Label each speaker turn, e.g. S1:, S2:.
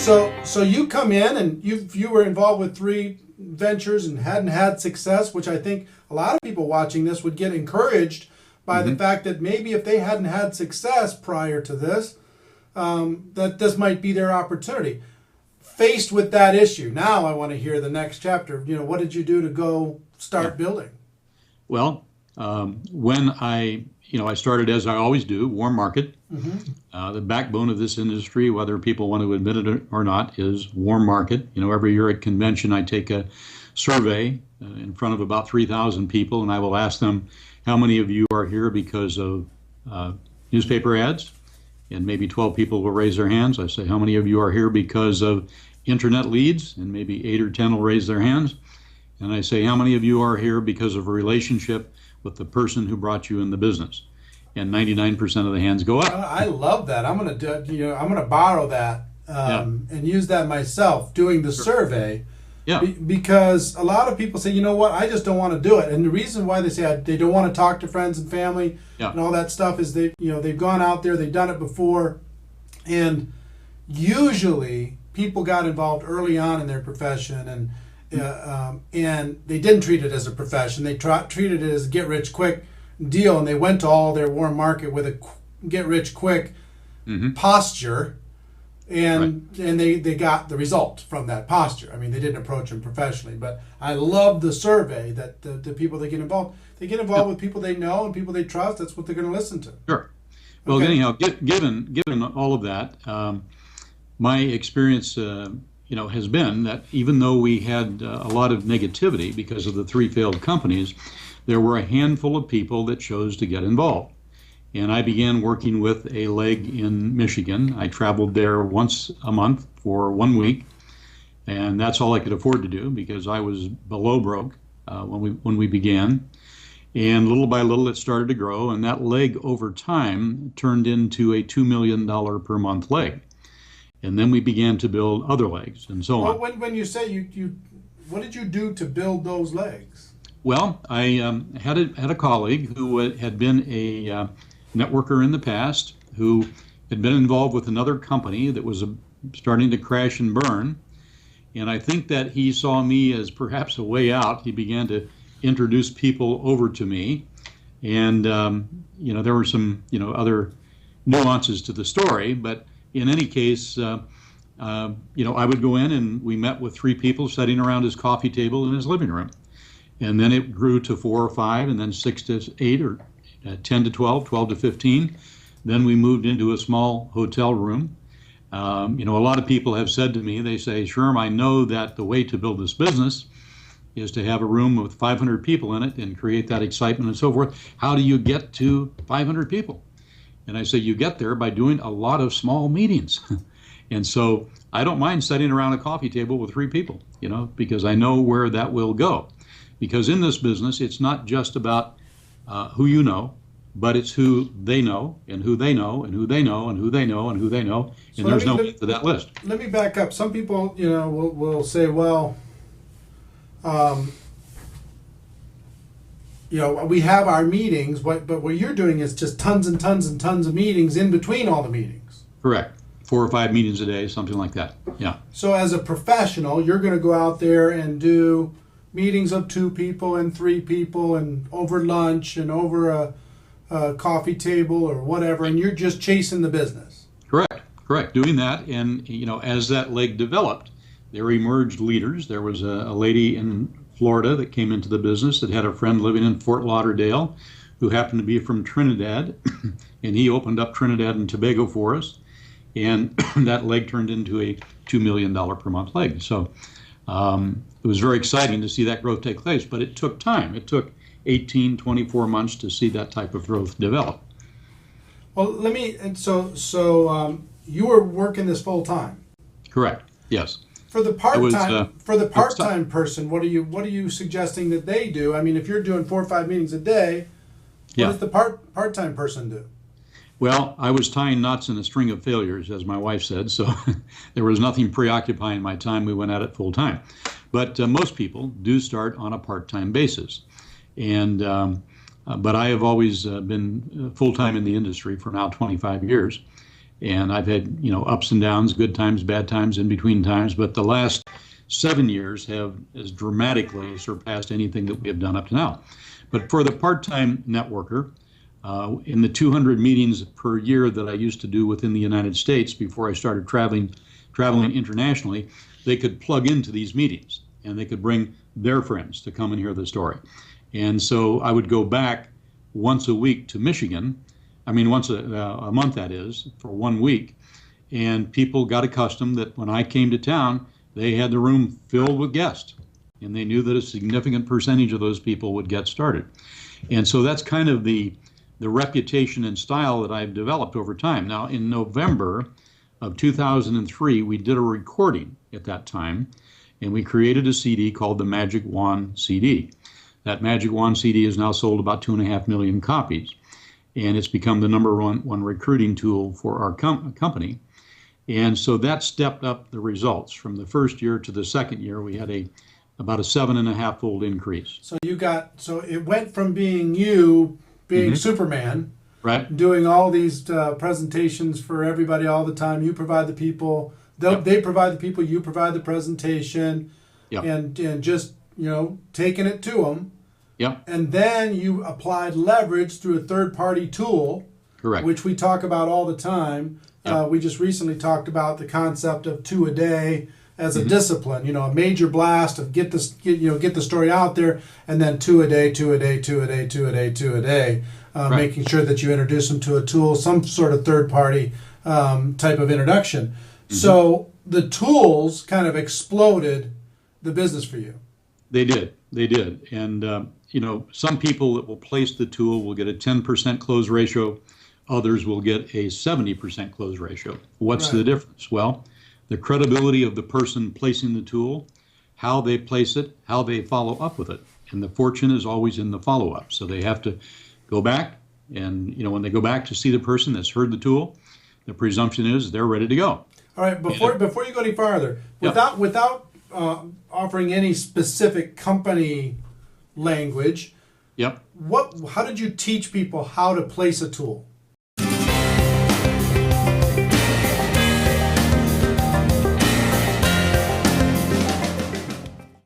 S1: So you come in and you were involved with three ventures and hadn't had success, which I think a lot of people watching this would get encouraged by the fact that maybe if they hadn't had success prior to this, that this might be their opportunity. Faced with that issue, now I want to hear the next chapter. You know, what did you do to go start building?
S2: Well, when I started, as I always do, warm market. The backbone of this industry, whether people want to admit it or not, is warm market. You know, every year at convention, I take a survey in front of about 3,000 people, and I will ask them, how many of you are here because of newspaper ads? And maybe 12 people will raise their hands. I say, how many of you are here because of internet leads? And maybe 8 or 10 will raise their hands. And I say, how many of you are here because of a relationship with the person who brought you in the business? And 99% of the hands go up.
S1: I love that. I'm going to I'm going to borrow that and use that myself doing the survey.
S2: Yeah.
S1: Because a lot of people say, you know what, I just don't want to do it. And the reason why they say they don't want to talk to friends and family and all that stuff is they've gone out there, they've done it before, and usually people got involved early on in their profession and they didn't treat it as a profession. They treated it as a get-rich-quick deal, and they went to all their warm market with a get-rich-quick posture, and they got the result from that posture. I mean, they didn't approach them professionally, but I love the survey that the people that get involved, with people they know and people they trust. That's what they're going to listen to.
S2: Sure. Well, anyhow, given all of that, my experience has been that even though we had a lot of negativity because of the 3 failed companies, there were a handful of people that chose to get involved. And I began working with a leg in Michigan. I traveled there once a month for 1 week, and that's all I could afford to do because I was below broke when we began. And little by little it started to grow, and that leg over time turned into a $2 million per month leg. And then we began to build other legs and so on.
S1: When you say you what did you do to build those legs?
S2: Well, I had a colleague who had been a networker in the past, who had been involved with another company that was starting to crash and burn. And I think that he saw me as perhaps a way out. He began to introduce people over to me. And, there were some, other nuances to the story. But in any case, I would go in and we met with 3 people sitting around his coffee table in his living room. And then it grew to 4 or 5, and then 6 to 8, or 10 to 12, 12 to 15. Then we moved into a small hotel room. A lot of people have said to me, they say, Sherm, I know that the way to build this business is to have a room with 500 people in it and create that excitement and so forth. How do you get to 500 people? And I say, you get there by doing a lot of small meetings. And so I don't mind sitting around a coffee table with 3 people, because I know where that will go. Because in this business, it's not just about who you know, but it's who they know, and who they know, and who they know, and who they know, and who they know, and there's no end to that list.
S1: Let me back up. Some people, will say, well, we have our meetings, but what you're doing is just tons and tons and tons of meetings in between all the meetings.
S2: Correct. 4 or 5 meetings a day, something like that. Yeah.
S1: So as a professional, you're going to go out there and do meetings of 2 people and 3 people and over lunch and over a coffee table or whatever, and you're just chasing the business.
S2: Correct. Doing that, and as that leg developed, there emerged leaders. There was a lady in Florida that came into the business that had a friend living in Fort Lauderdale who happened to be from Trinidad, and he opened up Trinidad and Tobago for us, and that leg turned into a $2 million per month leg. So it was very exciting to see that growth take place, but it took time. It took 18, 24 months to see that type of growth develop.
S1: Well, you were working this full time.
S2: Correct. Yes.
S1: For the part-time person, what are you suggesting that they do? I mean, if you're doing 4 or 5 meetings a day, what does the part-time person do?
S2: Well, I was tying knots in a string of failures, as my wife said, so there was nothing preoccupying my time. We went at it full time. But most people do start on a part-time basis. And but I have always been full-time in the industry for now 25 years. And I've had, ups and downs, good times, bad times, in between times. But the last 7 years has dramatically surpassed anything that we have done up to now. But for the part-time networker, in the 200 meetings per year that I used to do within the United States before I started traveling internationally, they could plug into these meetings and they could bring their friends to come and hear the story. And so I would go back once a week to Michigan. I mean, once a month, that is, for 1 week. And people got accustomed that when I came to town, they had the room filled with guests. And they knew that a significant percentage of those people would get started. And so that's kind of the reputation and style that I've developed over time. Now, in November of 2003, we did a recording at that time, and we created a CD called the Magic Wand CD. That Magic Wand CD has now sold about 2.5 million copies, and it's become the number one recruiting tool for our company. And so that stepped up the results. From the first year to the second year, we had about a 7.5-fold increase.
S1: So it went from being you being Superman,
S2: right,
S1: doing all these presentations for everybody all the time. You provide the people, they provide the people, you provide the presentation, and just taking it to them.
S2: Yeah.
S1: And then you applied leverage through a third-party tool,
S2: correct,
S1: which we talk about all the time. We just recently talked about the concept of 2 a day as a discipline. A major blast of get the story out there, and then 2 a day, 2 a day, 2 a day, 2 a day, 2 a day, making sure that you introduce them to a tool, some sort of third-party type of introduction. So the tools kind of exploded the business for you.
S2: They did. And, some people that will place the tool will get a 10% close ratio. Others will get a 70% close ratio. What's the difference? Well, the credibility of the person placing the tool, how they place it, how they follow up with it. And the fortune is always in the follow-up. So they have to go back, and, when they go back to see the person that's heard the tool, the presumption is they're ready to go.
S1: All right, before you go any farther, without offering any specific company language,
S2: Yep.
S1: how did you teach people how to place a tool?